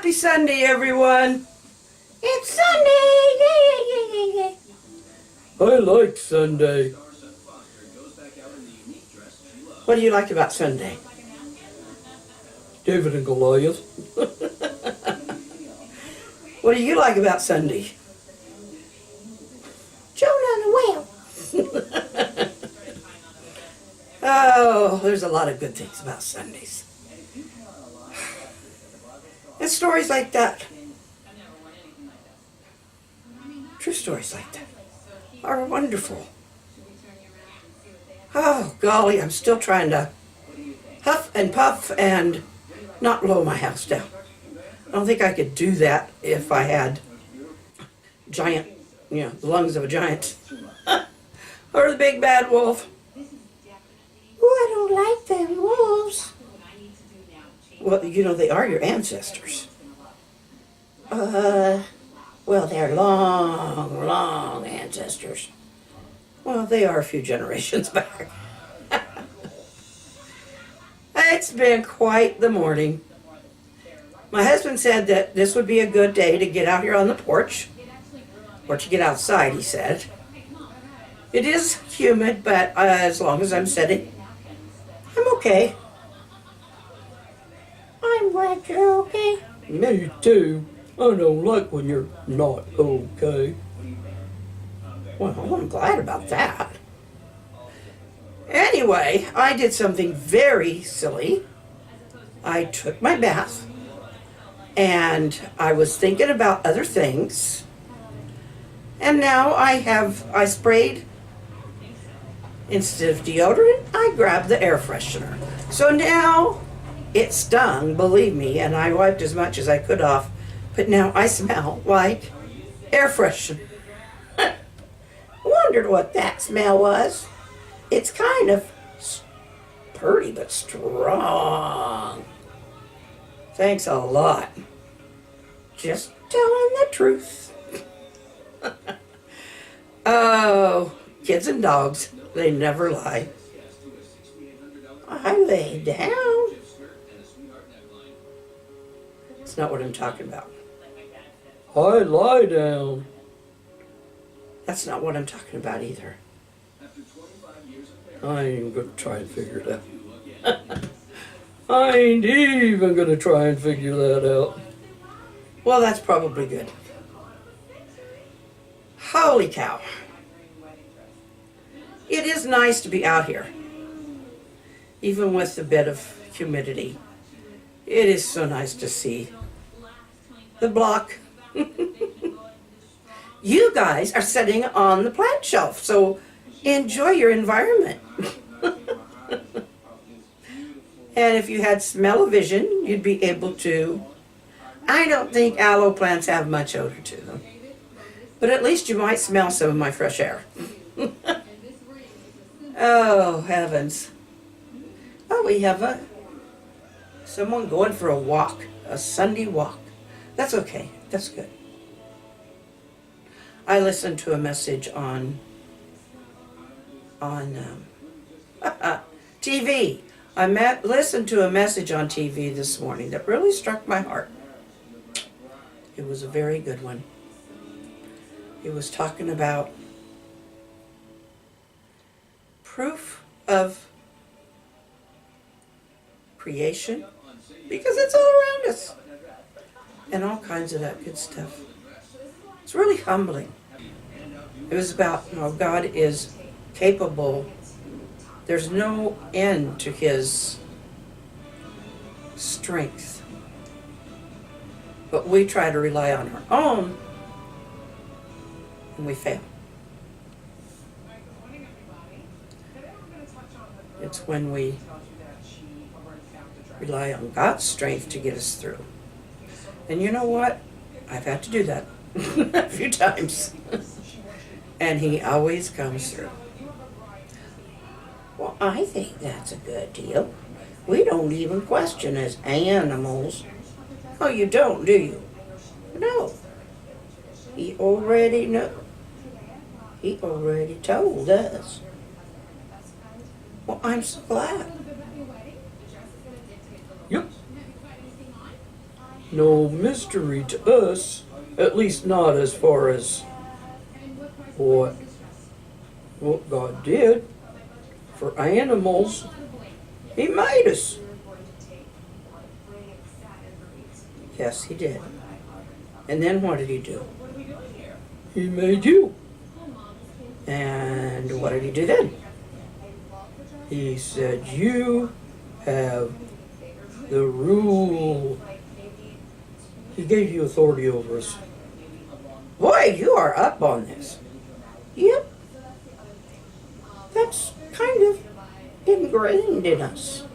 Happy Sunday, everyone. It's Sunday. Yay. I like Sunday. What do you like about Sunday? David and Goliath. What do you like about Sunday? Jonah and the whale. Oh, there's a lot of good things about Sundays. And stories like that, true stories like that, are wonderful. Oh, golly, I'm still trying to huff and puff and not blow my house down. I don't think I could do that if I had giant, the lungs of a giant. Or the big bad wolf. Oh, I don't like them wolves. Well, they are your ancestors. Well, they're long ancestors. Well, they are a few generations back. It's been quite the morning. My husband said that this would be a good day to get out here on the porch, or to get outside, he said. It is humid, but as long as I'm sitting, I'm okay. I'm glad you're okay. Me too. I don't like when you're not okay. Well, I'm glad about that. Anyway, I did something very silly. I took my bath, and I was thinking about other things. And now I sprayed, instead of deodorant, I grabbed the air freshener. So now it stung, believe me, and I wiped as much as I could off, but now I smell like air freshener. Wondered what that smell was. It's kind of pretty but strong. Thanks a lot. Just telling the truth. Oh, kids and dogs, they never lie. I lay down. It's not what I'm talking about. I lie down. That's not what I'm talking about either. I ain't gonna try and figure it out. I ain't even gonna try and figure that out. Well, that's probably good. Holy cow. It is nice to be out here, even with a bit of humidity. It is so nice to see the block. You guys are sitting on the plant shelf, so enjoy your environment. And if you had smell-o-vision, you'd be able to. I don't think aloe plants have much odor to them, but at least you might smell some of my fresh air. Oh, heavens. Oh, we have someone going for a walk, a Sunday walk. That's okay. That's good. I listened to a message on TV. Listened to a message on TV this morning that really struck my heart. It was a very good one. It was talking about proof of creation, because it's all around us, and all kinds of that good stuff. It's really humbling. It was about how God is capable. There's no end to his strength. But we try to rely on our own, and we fail. It's when we rely on God's strength to get us through. And you know what? I've had to do that a few times. And he always comes through. Well, I think that's a good deal. We don't even question as animals. Oh, you don't, do you? No. He already knows. He already told us. Well, I'm so glad. Yep. no mystery to us, at least not as far as what God did for animals. He made us. Yes, he did. And then what did he do? He made you. And what did he do then? He said you have the rule. He gave you authority over us. Boy, you are up on this. Yep. That's kind of ingrained in us.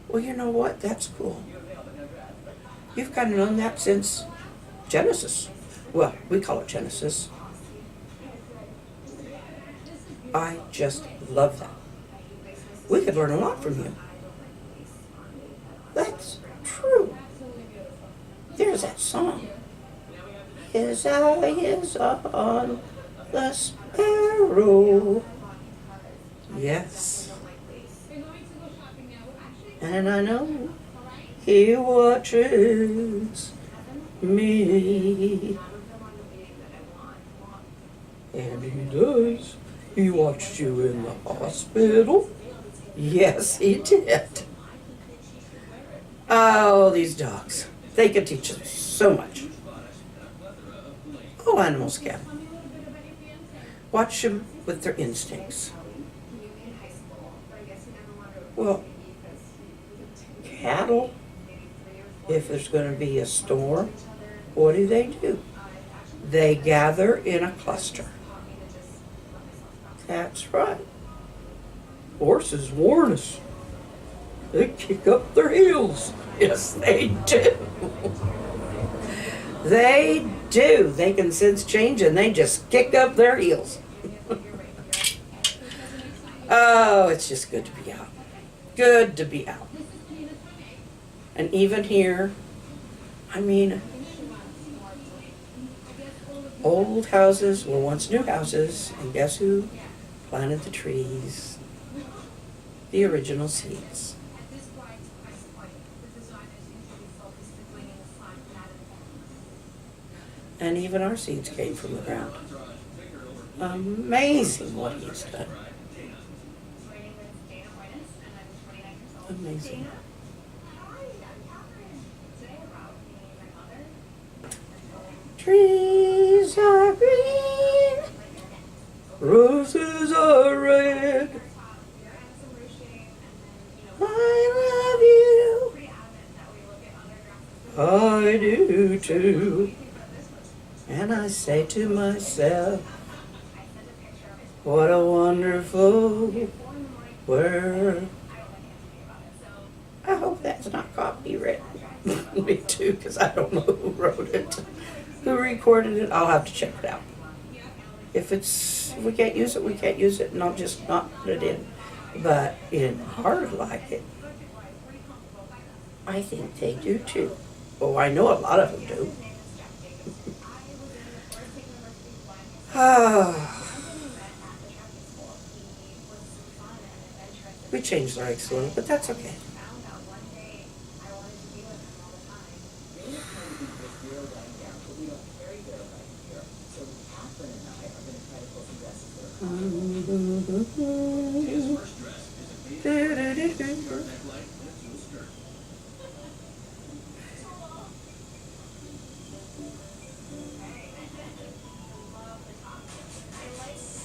Well, you know what? That's cool. You've kind of known that since Genesis. Well, we call it Genesis. I just love that. We could learn a lot from you. That's true. There's that song. His eye is on the sparrow. Yes. And I know he watches me. And he does. He watched you in the hospital. Yes, he did. Oh, these dogs. They could teach us so much. All animals can. Watch them with their instincts. Well, cattle, if there's going to be a storm, what do? They gather in a cluster. That's right. Horses warn us. They kick up their heels. Yes, they do. They do. They can sense change and they just kick up their heels. Oh, it's just good to be out. Good to be out. And even here, I mean, old houses were once new houses, and guess who planted the trees? The original seeds. And even our seeds came from the ground. Amazing what he's done. Amazing. Trees are green, Roses are red. I love you, I do too. and I say to myself, what a wonderful world. I hope that's not copyrighted. Me too, because I don't know who wrote it. Who recorded it? I'll have to check it out. If we can't use it, we can't use it, and I'll just not put it in. But in Heart Like It, I think they do too. Oh, I know a lot of them do. We changed the rights a little, but that's okay.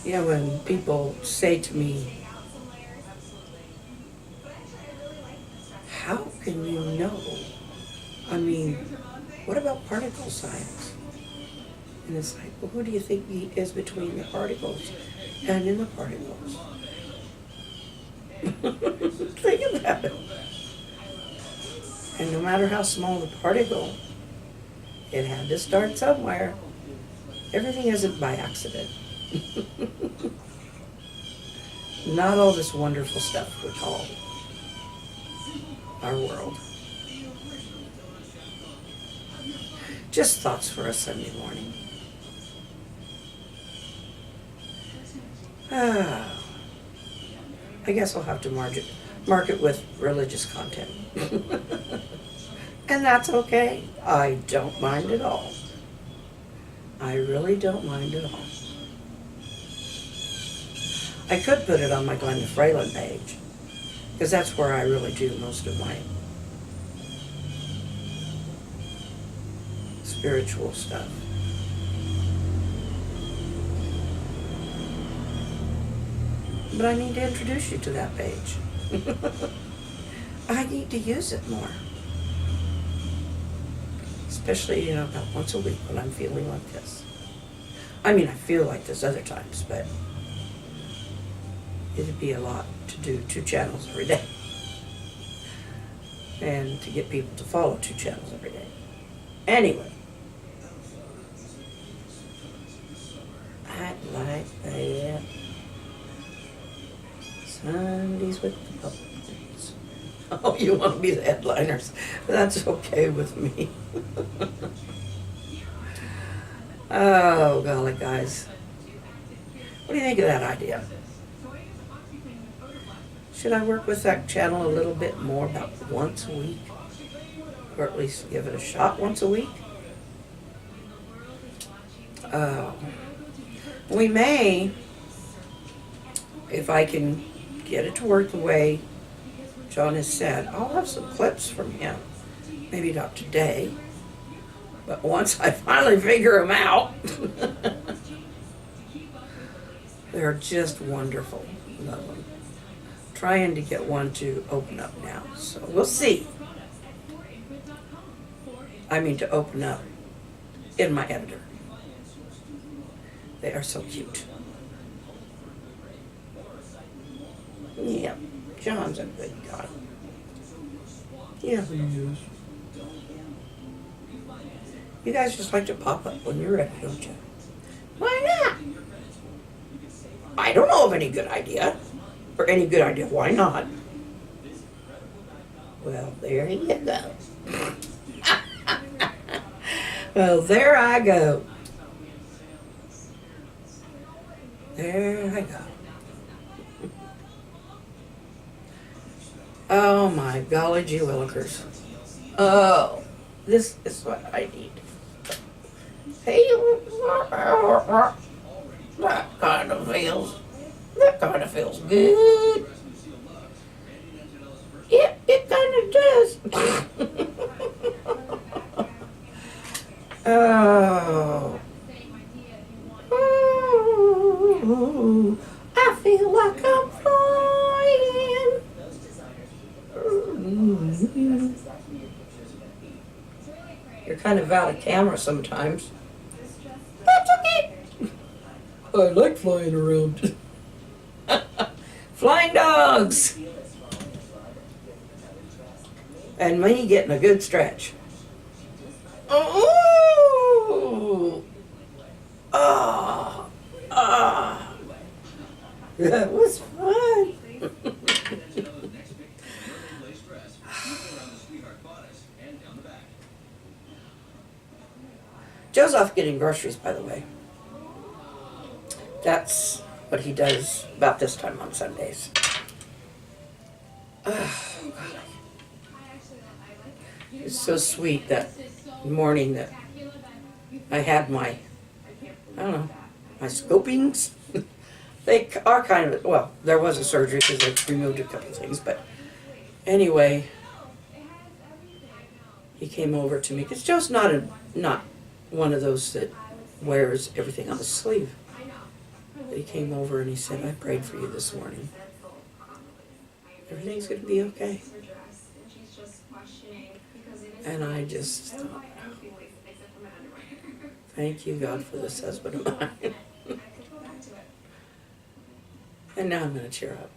Yeah, when people say to me, how can you know? I mean, what about particle science? And it's like, well, who do you think is between the particles and in the particles? Think about it. And no matter how small the particle, it had to start somewhere. Everything isn't by accident. Not all this wonderful stuff we call our world. Just thoughts for a Sunday morning. I guess I'll have to mark it with religious content. And that's okay. I don't mind at all. I really don't mind at all. I could put it on my GK Fralin page, because that's where I really do most of my spiritual stuff. But I need to introduce you to that page. I need to use it more. Especially, about once a week when I'm feeling like this. I mean, I feel like this other times, but it'd be a lot to do 2 channels every day. And to get people to follow 2 channels every day. Anyway. I'd like that. Sundays with the puppets. Oh, you want to be the headliners? That's okay with me. Oh, golly, guys. What do you think of that idea? Should I work with that channel a little bit more, about once a week? Or at least give it a shot once a week? We may, if I can get it to work the way John has said, I'll have some clips from him. Maybe not today, but once I finally figure them out. They're just wonderful. Love them. Trying to get one to open up now, so we'll see. I mean, to open up in my editor. They are so cute. Yeah, John's a good guy. Yeah, he is. You guys just like to pop up when you're ready, don't you? Why not? I don't know of any good idea. Or any good idea. Why not? Well, there you go. Well, there I go. There I go. Oh my golly gee willikers. Oh, this is what I need. Hey, that kind of feels good. Yep, it kind of does. Oh. Ooh, I feel like I'm flying. You're kind of out of camera sometimes. That's okay. I like flying around. Flying dogs. And me getting a good stretch. Oh. Oh. Oh. That was fun. Joe's off getting groceries, by the way. That's what he does about this time on Sundays. Oh, golly. It's so sweet that morning that I had my, I don't know, my scopings. They are kind of, well, there was a surgery because they removed a couple things, but anyway, he came over to me because Joe's not one of those that wears everything on the sleeve. But he came over and he said, I prayed for you this morning. Everything's going to be okay. And I just thought, thank you, God, for this husband of mine. And now I'm going to cheer up.